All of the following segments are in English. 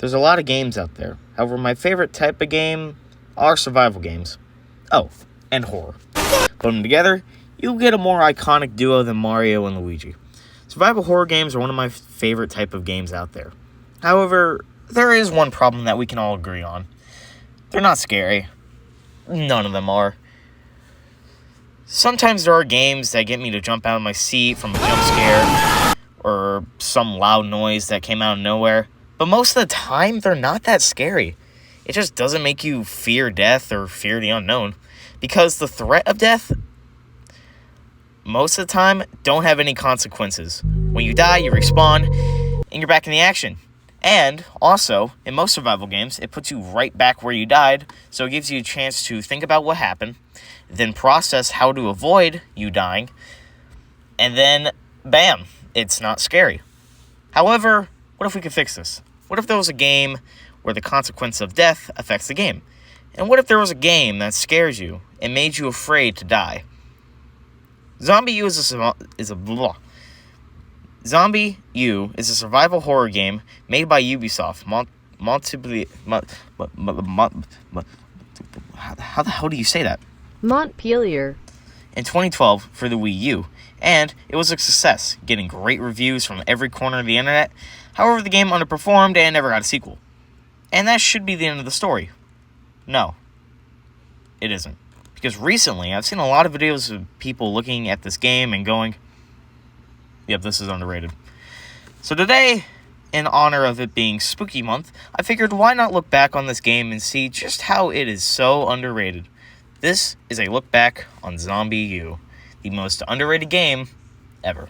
There's a lot of games out there. However, my favorite type of game are survival games. Oh, and horror. Put them together, you'll get a more iconic duo than Mario and Luigi. Survival horror games are one of my favorite type of games out there. However, there is one problem that we can all agree on. They're not scary. None of them are. Sometimes there are games that get me to jump out of my seat from a jump scare or some loud noise that came out of nowhere. But most of the time, they're not that scary. It just doesn't make you fear death or fear the unknown. Because the threat of death, most of the time, don't have any consequences. When you die, you respawn, and you're back in the action. And, also, in most survival games, it puts you right back where you died, so it gives you a chance to think about what happened, then process how to avoid you dying, and then, bam, it's not scary. However, what if we could fix this? What if there was a game where the consequence of death affects the game? And what if there was a game that scares you and made you afraid to die? zombiU is a survival horror game made by Ubisoft. How the hell do you say that? Montpelier. In 2012 for the Wii U, and it was a success, getting great reviews from every corner of the internet. However, the game underperformed and never got a sequel. And that should be the end of the story. No, it isn't. Because recently, I've seen a lot of videos of people looking at this game and going, yep, this is underrated. So today, in honor of it being Spooky Month, I figured why not look back on this game and see just how it is so underrated. This is a look back on zombiU, the most underrated game ever.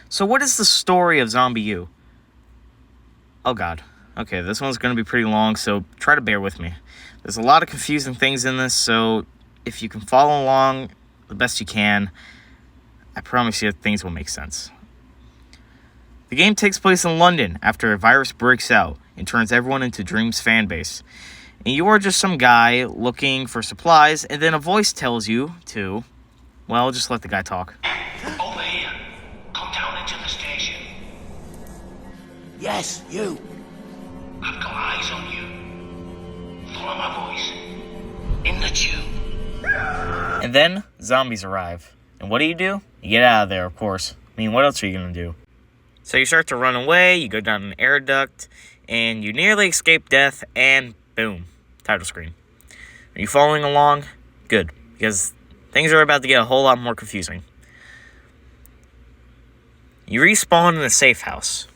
So what is the story of zombiU? Oh god. Okay, this one's going to be pretty long, so try to bear with me. There's a lot of confusing things in this, so if you can follow along the best you can, I promise you things will make sense. The game takes place in London after a virus breaks out and turns everyone into Dream's fanbase. And you are just some guy looking for supplies, and then a voice tells you to, well, just let the guy talk. Over here. Come down into the station. Yes, you. I've got eyes on you. Follow my voice. In the tube. And then zombies arrive. And what do? You get out of there, of course. I mean, what else are you going to do? So you start to run away, you go down an air duct, and you nearly escape death, and boom, title screen. Are you following along? Good, because things are about to get a whole lot more confusing. You respawn in a safe house,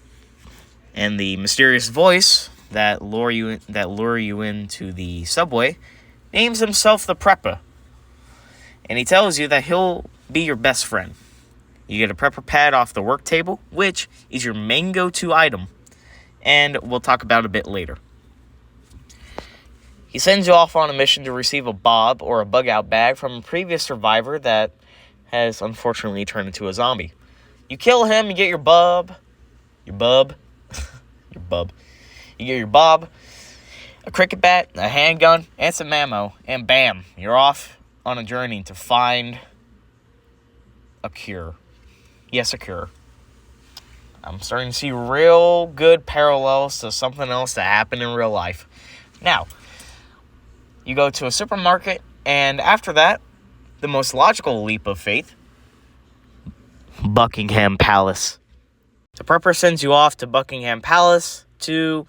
and the mysterious voice that lure you into the subway names himself the Prepper, and he tells you that he'll be your best friend. You get a prepper pad off the work table, which is your main go-to item, and we'll talk about a bit later. He sends you off on a mission to receive a bob or a bug-out bag from a previous survivor that has unfortunately turned into a zombie. You kill him, you get your bub. You get your bob, a cricket bat, a handgun, and some ammo, and bam, you're off on a journey to find a cure. Yes, a cure. I'm starting to see real good parallels to something else that happened in real life. Now, you go to a supermarket, and after that, the most logical leap of faith, Buckingham Palace. The prepper sends you off to Buckingham Palace to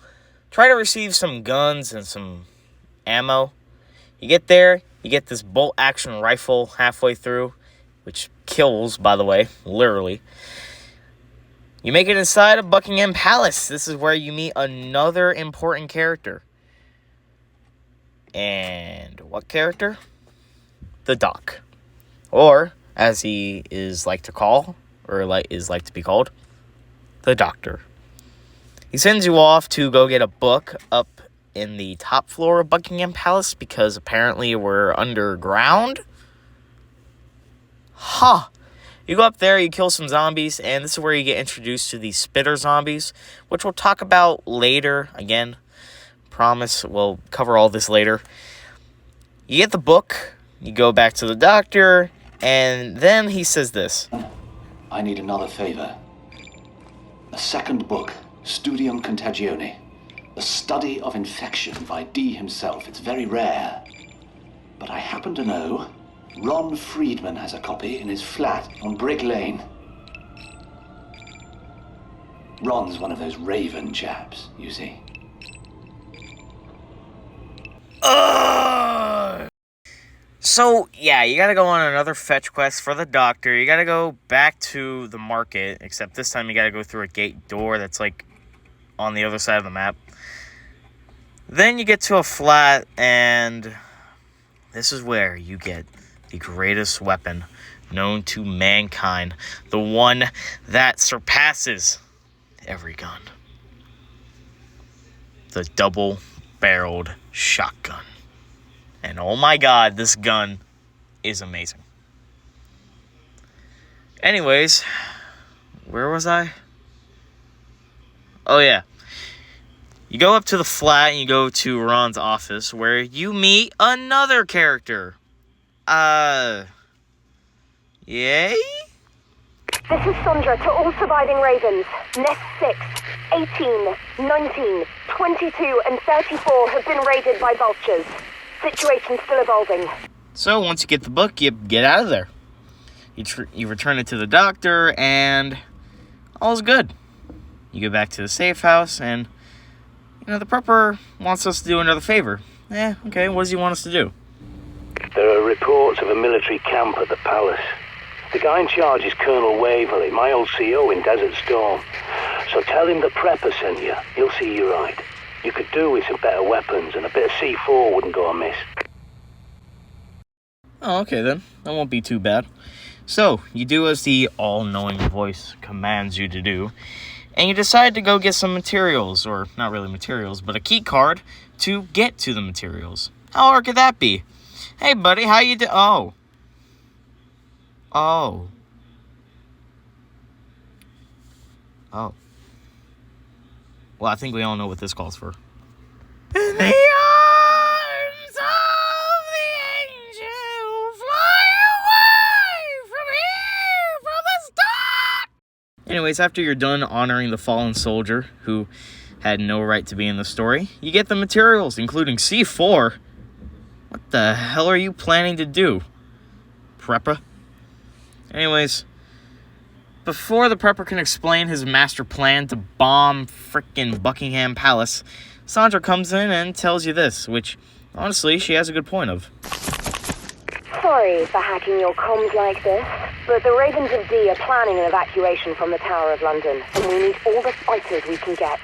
try to receive some guns and some ammo. You get there, you get this bolt-action rifle halfway through, which kills, by the way, literally. You make it inside of Buckingham Palace. This is where you meet another important character. And what character? The Doc. Or, as he is like to be called, the Doctor. He sends you off to go get a book up in the top floor of Buckingham Palace because apparently we're underground. You go up there, you kill some zombies, and this is where you get introduced to the spitter zombies, which we'll talk about later. Again, promise we'll cover all this later. You get the book, you go back to the doctor, and then he says this. I need another favor. A second book, Studium Contagione. The study of infection by D himself. It's very rare. But I happen to know Ron Friedman has a copy in his flat on Brick Lane. Ron's one of those Raven chaps, you see. So, yeah, you gotta go on another fetch quest for the doctor. You gotta go back to the market, except this time you gotta go through a gate door that's, like, on the other side of the map. Then you get to a flat, and this is where you get the greatest weapon known to mankind. The one that surpasses every gun. The double-barreled shotgun. And oh my god, this gun is amazing. Anyways, where was I? Oh yeah. You go up to the flat and you go to Ron's office where you meet another character. Yay? This is Sandra to all surviving Ravens. Nest 6, 18, 19, 22, and 34 have been raided by vultures. Situation still evolving. So once you get the book, you get out of there. You return it to the doctor, and all's good. You go back to the safe house, and the prepper wants us to do another favor. Okay, what does he want us to do? There are reports of a military camp at the palace. The guy in charge is Colonel Waverley, my old CO in Desert Storm. So tell him the prepper sent you. He'll see you right. You could do with some better weapons, and a bit of C4 wouldn't go amiss. Oh, okay then. That won't be too bad. So, you do as the all-knowing voice commands you to do, and you decide to go get some materials, or not really materials, but a key card to get to the materials. How hard could that be? Hey buddy, how you do? Oh. Well, I think we all know what this calls for. In the arms of the angel, fly away from here, from the start! Anyways, after you're done honoring the fallen soldier who had no right to be in the story, you get the materials, including C4. What the hell are you planning to do, prepper? Anyways, before the prepper can explain his master plan to bomb frickin' Buckingham Palace, Sandra comes in and tells you this, which, honestly, she has a good point of. Sorry for hacking your comms like this, but the Ravens of D are planning an evacuation from the Tower of London, and we need all the fighters we can get.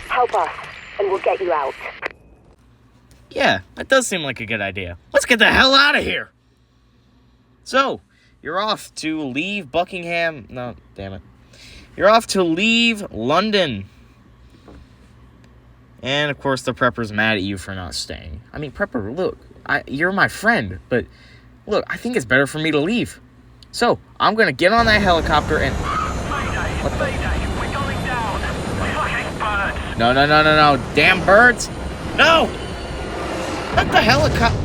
Help us, and we'll get you out. Yeah, that does seem like a good idea. Let's get the hell out of here! So, you're off to leave Buckingham... No, damn it. You're off to leave London. And, of course, the prepper's mad at you for not staying. I mean, prepper, look, you're my friend, but look, I think it's better for me to leave. So, I'm going to get on that helicopter and... What the... We're going down. Fucking birds. No. Damn birds. No! Not the helicopter...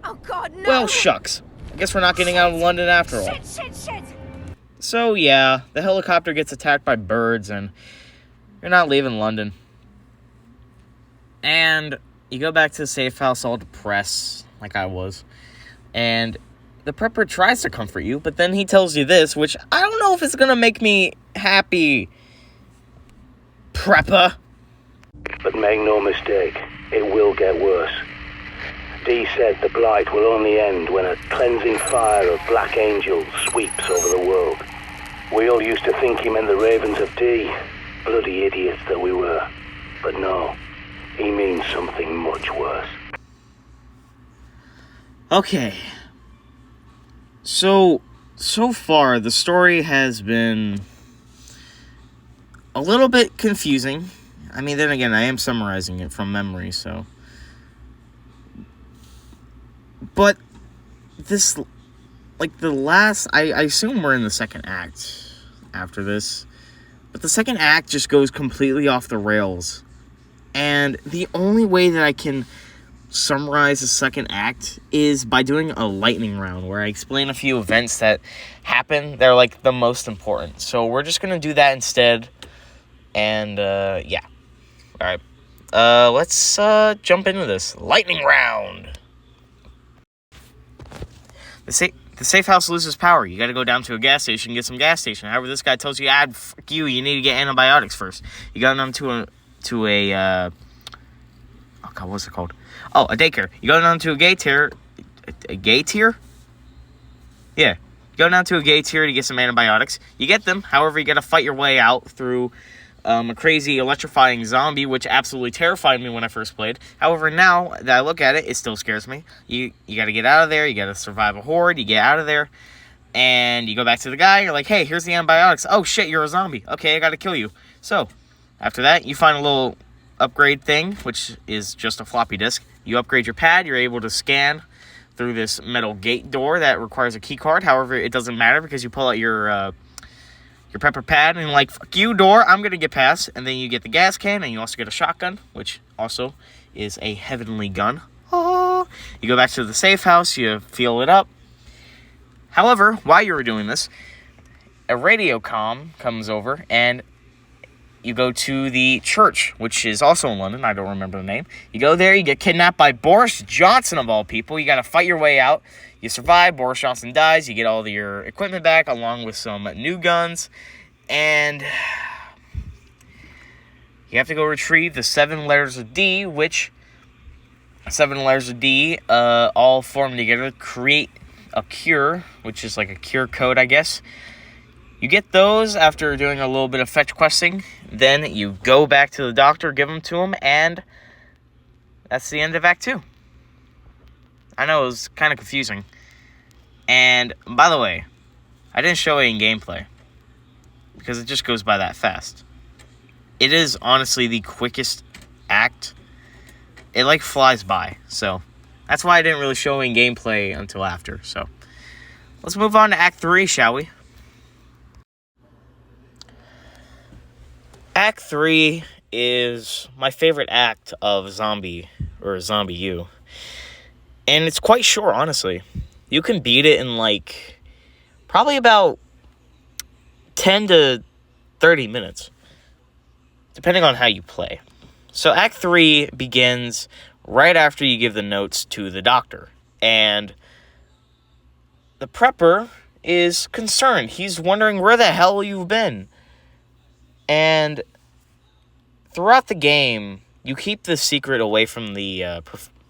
Oh god, no! Well, shucks. I guess we're not getting out of London after all. Shit! So, yeah, the helicopter gets attacked by birds, and you're not leaving London. And you go back to the safe house all depressed, like I was. And the prepper tries to comfort you, but then he tells you this, which I don't know if it's gonna make me happy, prepper. But make no mistake, it will get worse. Dee said the blight will only end when a cleansing fire of black angels sweeps over the world. We all used to think he meant the Ravens of Dee, bloody idiots that we were. But no, he means something much worse. Okay. So far, the story has been a little bit confusing. I mean, then again, I am summarizing it from memory, so... But this, like, the last... I assume we're in the second act after this. But the second act just goes completely off the rails. And the only way that I can summarize the second act is by doing a lightning round where I explain a few events that happen. They're like the most important. So we're just going to do that instead. And yeah. All right. Let's jump into this lightning round. The safe house loses power. You got to go down to a gas station and get some gas station. However, this guy tells you, fuck you. You need to get antibiotics first. You go down to a oh god, what's it called? Oh, a daycare. You go down to a gay tier. A gay tier? Yeah. You go down to a gay tier to get some antibiotics. You get them. However, you got to fight your way out through a crazy electrifying zombie, which absolutely terrified me when I first played. However, now that I look at it, it still scares me. You got to get out of there. You got to survive a horde. You get out of there, and you go back to the guy. You're like, hey, here's the antibiotics. Oh, shit, you're a zombie. Okay, I got to kill you. So, after that, you find a little upgrade thing, which is just a floppy disk. You upgrade your pad. You're able to scan through this metal gate door that requires a key card. However, it doesn't matter because you pull out your pepper pad and like, fuck you, door, I'm gonna get past. And then you get the gas can, and you also get a shotgun, which also is a heavenly gun. Oh. You go back to the safe house, you fuel it up. However, while you were doing this, a radio comm comes over, and you go to the church, which is also in London. I don't remember the name. You go there, you get kidnapped by Boris Johnson, of all people. You gotta fight your way out. You survive, Boris Johnson dies, you get all of your equipment back, along with some new guns, and you have to go retrieve the 7 letters of D, which 7 letters of D all form together to create a cure, which is like a cure code, I guess. You get those after doing a little bit of fetch questing. Then you go back to the doctor, give them to him, and that's the end of Act 2. I know, it was kind of confusing. And, by the way, I didn't show it in gameplay, because it just goes by that fast. It is, honestly, the quickest act. It, like, flies by, so that's why I didn't really show it in gameplay until after, so let's move on to Act 3, shall we? Act 3 is my favorite act of zombiU. And it's quite short, honestly. You can beat it in, like, probably about 10 to 30 minutes, depending on how you play. So Act 3 begins right after you give the notes to the doctor. And the prepper is concerned. He's wondering where the hell you've been. And throughout the game, you keep the secret away from the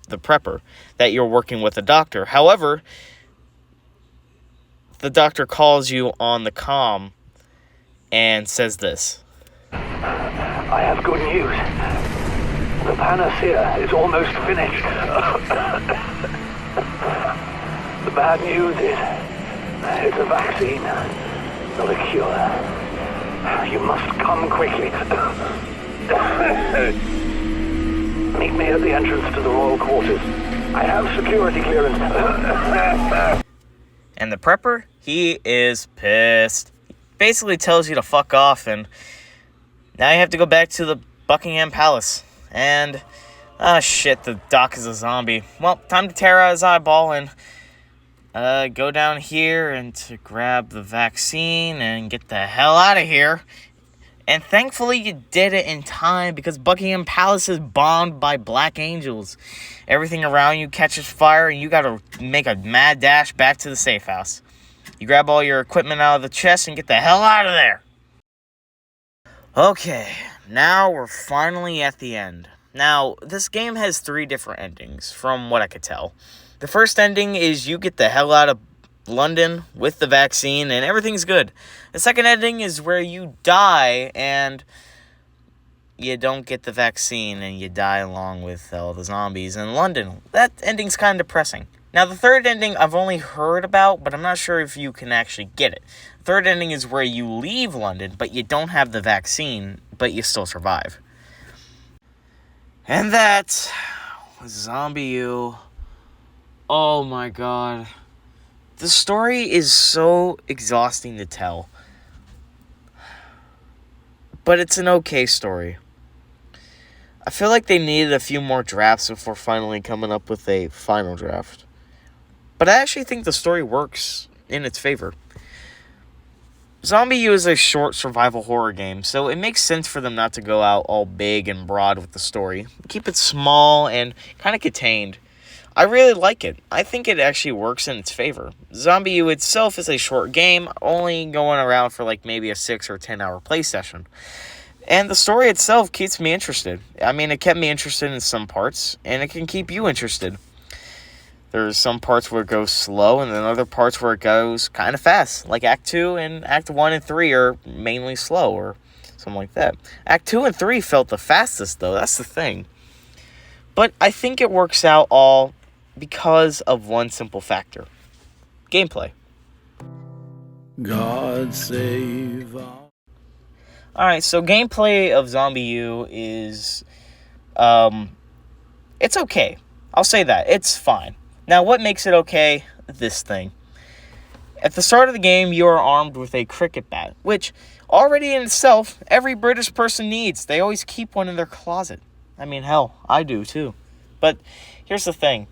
prepper that you're working with a doctor. However, the doctor calls you on the comm and says this. I have good news. The panacea is almost finished. The bad news is it's a vaccine, not a cure. You must come quickly. Meet me at the entrance to the royal quarters. I have security clearance. And the prepper, he is pissed. He basically tells you to fuck off, and now you have to go back to the Buckingham Palace. And, shit, the doc is a zombie. Well, time to tear out his eyeball and go down here and to grab the vaccine and get the hell out of here. And thankfully you did it in time, because Buckingham Palace is bombed by Black Angels. Everything around you catches fire, and you gotta make a mad dash back to the safe house. You grab all your equipment out of the chest and get the hell out of there. Okay, now we're finally at the end. Now, this game has 3 different endings, from what I could tell. The first ending is you get the hell out of London with the vaccine and everything's good. The second ending is where you die and you don't get the vaccine and you die along with all the zombies in London. That ending's kind of depressing. Now, the third ending I've only heard about, but I'm not sure if you can actually get it. The third ending is where you leave London, but you don't have the vaccine, but you still survive. And that was zombiU. Oh my god. The story is so exhausting to tell. But it's an okay story. I feel like they needed a few more drafts before finally coming up with a final draft. But I actually think the story works in its favor. zombiU is a short survival horror game, so it makes sense for them not to go out all big and broad with the story. Keep it small and kind of contained. I really like it. I think it actually works in its favor. zombiU itself is a short game, only going around for like maybe a 6 or 10 hour play session. And the story itself keeps me interested. I mean, it kept me interested in some parts, and it can keep you interested. There's some parts where it goes slow, and then other parts where it goes kind of fast. Like Act 2 and Act 1 and 3 are mainly slow, or something like that. Act 2 and 3 felt the fastest, though. That's the thing. But I think it works out all because of one simple factor. Gameplay. God save all. Alright, so gameplay of zombiU is, it's okay. I'll say that. It's fine. Now, what makes it okay? This thing. At the start of the game, you are armed with a cricket bat, which, already in itself, every British person needs. They always keep one in their closet. I mean, hell, I do too. But, here's the thing.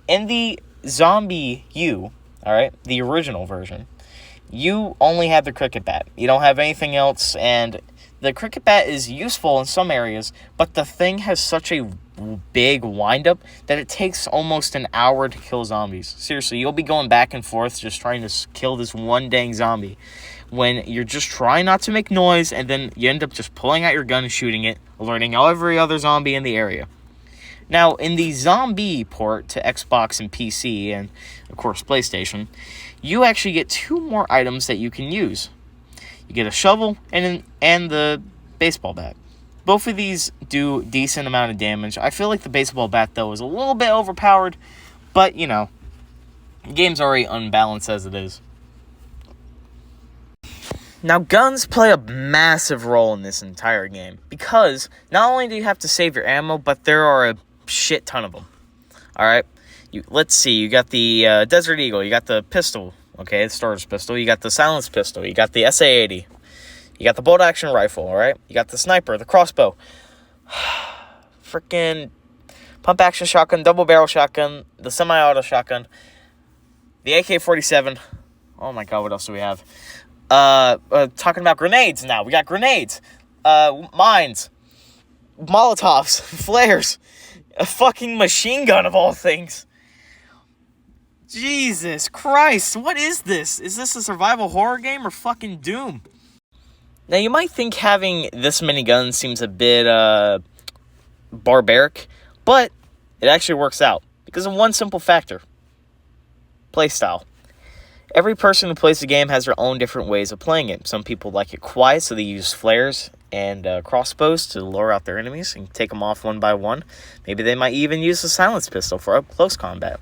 In the zombiU, alright, the original version, you only have the cricket bat. You don't have anything else, and the cricket bat is useful in some areas, but the thing has such a big windup that it takes almost an hour to kill zombies. Seriously, you'll be going back and forth just trying to kill this one dang zombie when you're just trying not to make noise, and then you end up just pulling out your gun and shooting it, alerting every other zombie in the area. Now, in the Zombie port to Xbox and PC, and of course PlayStation, you actually get 2 more items that you can use. You get a shovel and the baseball bat. Both of these do decent amount of damage. I feel like the baseball bat, though, is a little bit overpowered, but, you know, the game's already unbalanced as it is. Now, guns play a massive role in this entire game, because not only do you have to save your ammo, but there are a shit ton of them. Alright? Let's see, you got the Desert Eagle, you got the pistol, okay, the starter's pistol, you got the silenced pistol, you got the SA-80, you got the bolt-action rifle, alright? You got the sniper, the crossbow, freaking pump-action shotgun, double-barrel shotgun, the semi-auto shotgun, the AK-47, oh my god, what else do we have? Talking about grenades now, we got grenades, mines, Molotovs, flares, a fucking machine gun of all things. Jesus Christ, what is this? Is this a survival horror game or fucking Doom? Now, you might think having this many guns seems a bit, barbaric, but it actually works out because of one simple factor. Playstyle. Every person who plays the game has their own different ways of playing it. Some people like it quiet, so they use flares and crossbows to lure out their enemies and take them off one by one. Maybe they might even use the silenced pistol for up-close combat.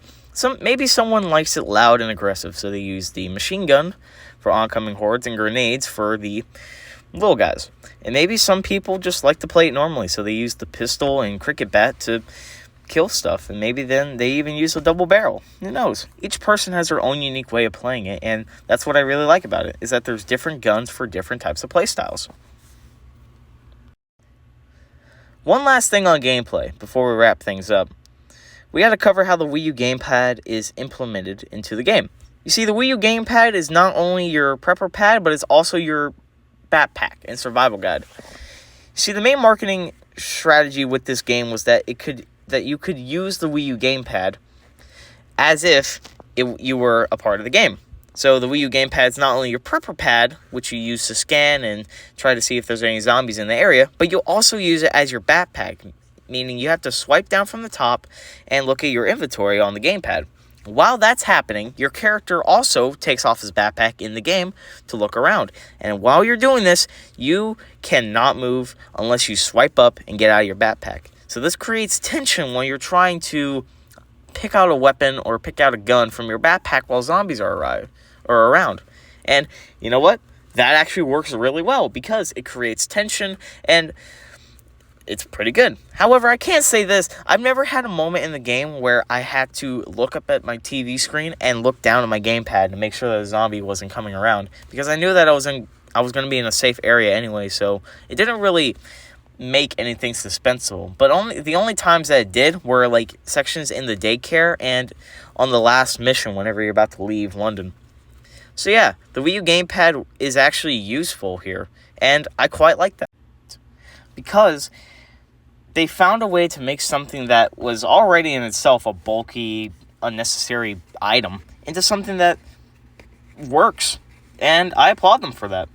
Maybe someone likes it loud and aggressive, so they use the machine gun for oncoming hordes and grenades for the little guys. And maybe some people just like to play it normally, so they use the pistol and cricket bat to kill stuff, and maybe then they even use a double barrel. Who knows? Each person has their own unique way of playing it, and that's what I really like about it, is that there's different guns for different types of playstyles. One last thing on gameplay before we wrap things up. We got to cover how the Wii U gamepad is implemented into the game. You see, the Wii U gamepad is not only your prepper pad, but it's also your backpack and survival guide. See, the main marketing strategy with this game was that you could use the Wii U gamepad as if you were a part of the game. So the Wii U gamepad is not only your prepper pad, which you use to scan and try to see if there's any zombies in the area, but you'll also use it as your backpack, meaning you have to swipe down from the top and look at your inventory on the gamepad. While that's happening, your character also takes off his backpack in the game to look around. And while you're doing this, you cannot move unless you swipe up and get out of your backpack. So this creates tension when you're trying to pick out a weapon or pick out a gun from your backpack while zombies are around. And you know what? That actually works really well because it creates tension and it's pretty good. However, I can't say this. I've never had a moment in the game where I had to look up at my TV screen and look down at my gamepad to make sure that a zombie wasn't coming around, because I knew that I was going to be in a safe area anyway, so it didn't really make anything suspenseful, but the only times that it did were like sections in the daycare and on the last mission whenever you're about to leave London. So yeah, the Wii U gamepad is actually useful here, and I quite like that because they found a way to make something that was already in itself a bulky, unnecessary item into something that works, and I applaud them for that.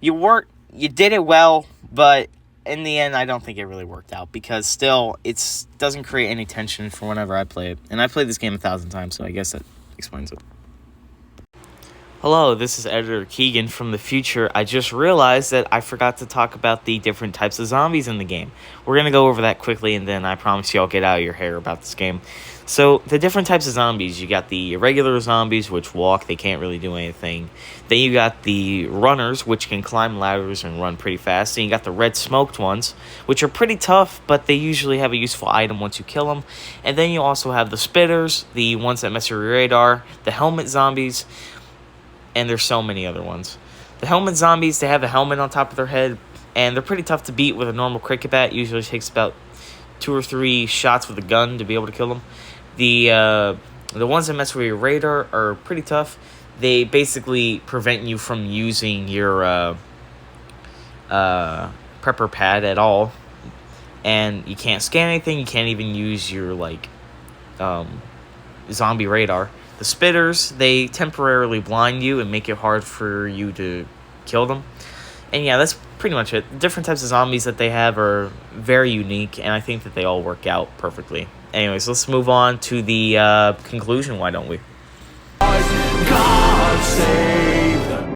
You did it well, but in the end, I don't think it really worked out because still, it doesn't create any tension for whenever I play it, and I played this game 1,000 times, so I guess that explains it. Hello, this is Editor Keegan from the future. I just realized that I forgot to talk about the different types of zombies in the game. We're going to go over that quickly, and then I promise you I'll get out of your hair about this game. So, the different types of zombies. You got the regular zombies, which walk. They can't really do anything. Then you got the runners, which can climb ladders and run pretty fast. And you got the red smoked ones, which are pretty tough, but they usually have a useful item once you kill them. And then you also have the spitters, the ones that mess with your radar, the helmet zombies, and there's so many other ones. The helmet zombies, they have a helmet on top of their head, and they're pretty tough to beat with a normal cricket bat. It usually takes about 2 or 3 shots with a gun to be able to kill them. The ones that mess with your radar are pretty tough. They basically prevent you from using your prepper pad at all, and you can't scan anything. You can't even use your zombie radar. The spitters, they temporarily blind you and make it hard for you to kill them. And yeah, that's pretty much it. The different types of zombies that they have are very unique, and I think that they all work out perfectly. Anyways, let's move on to the conclusion, why don't we? God save them.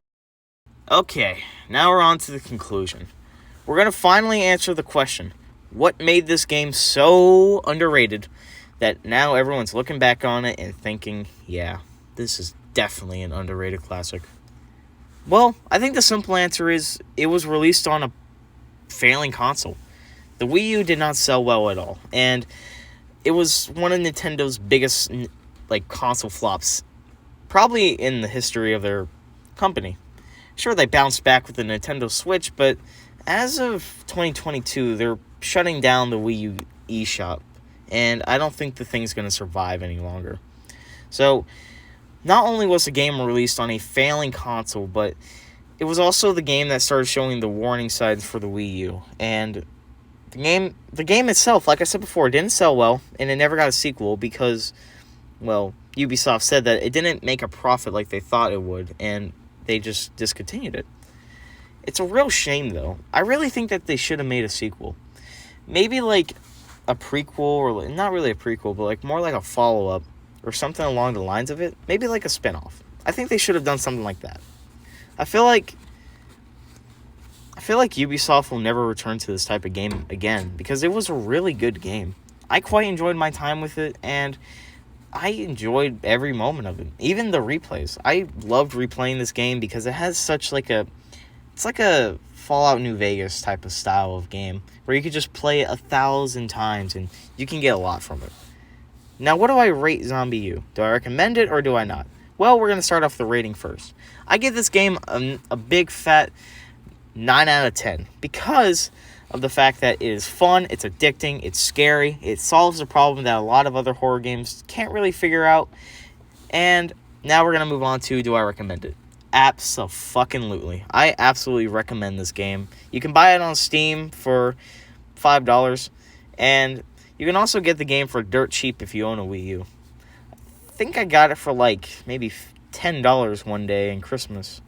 Okay, now we're on to the conclusion. We're going to finally answer the question, what made this game so underrated that now everyone's looking back on it and thinking, yeah, this is definitely an underrated classic? Well, I think the simple answer is it was released on a failing console. The Wii U did not sell well at all, and it was one of Nintendo's biggest console flops, probably in the history of their company. Sure, they bounced back with the Nintendo Switch, but as of 2022, they're shutting down the Wii U eShop, and I don't think the thing's going to survive any longer. So, not only was the game released on a failing console, but it was also the game that started showing the warning signs for the Wii U. And the game itself, like I said before, didn't sell well, and it never got a sequel because, well, Ubisoft said that it didn't make a profit like they thought it would, and they just discontinued it. It's a real shame, though. I really think that they should have made a sequel. Maybe like a prequel, or not really a prequel, but more like a follow-up or something along the lines of it. Maybe like a spin-off. I think they should have done something like that. I feel like Ubisoft will never return to this type of game again because it was a really good game. I quite enjoyed my time with it, and I enjoyed every moment of it. Even the replays. I loved replaying this game because it has such it's like a Fallout New Vegas type of style of game where you could just play it 1,000 times and you can get a lot from it. Now, what do I rate zombiU? Do I recommend it or do I not? Well, we're going to start off the rating first. I give this game a big fat 9 out of 10 because of the fact that it is fun, it's addicting, it's scary, it solves a problem that a lot of other horror games can't really figure out. And now we're going to move on to, do I recommend it? Abso-fucking-lutely. I absolutely recommend this game. You can buy it on Steam for $5, and you can also get the game for dirt cheap if you own a Wii U. I think I got it for maybe $10 one day in Christmas.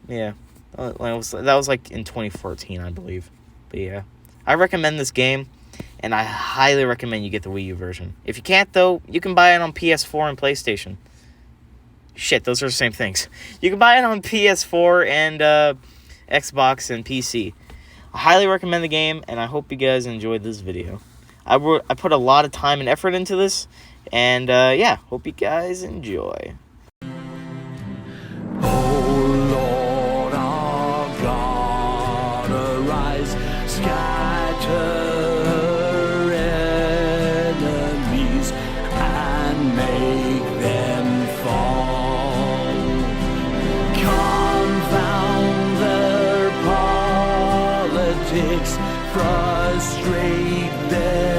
Yeah, that was in 2014, I believe. But yeah, I recommend this game, and I highly recommend you get the Wii U version. If you can't, though, you can buy it on PS4 and PlayStation. Shit, those are the same things. You can buy it on PS4 and Xbox and PC. I highly recommend the game, and I hope you guys enjoyed this video. I put a lot of time and effort into this, and yeah, hope you guys enjoy. Oh Lord our God, arise, scatter enemies, and make them fall. Confound their politics, straight their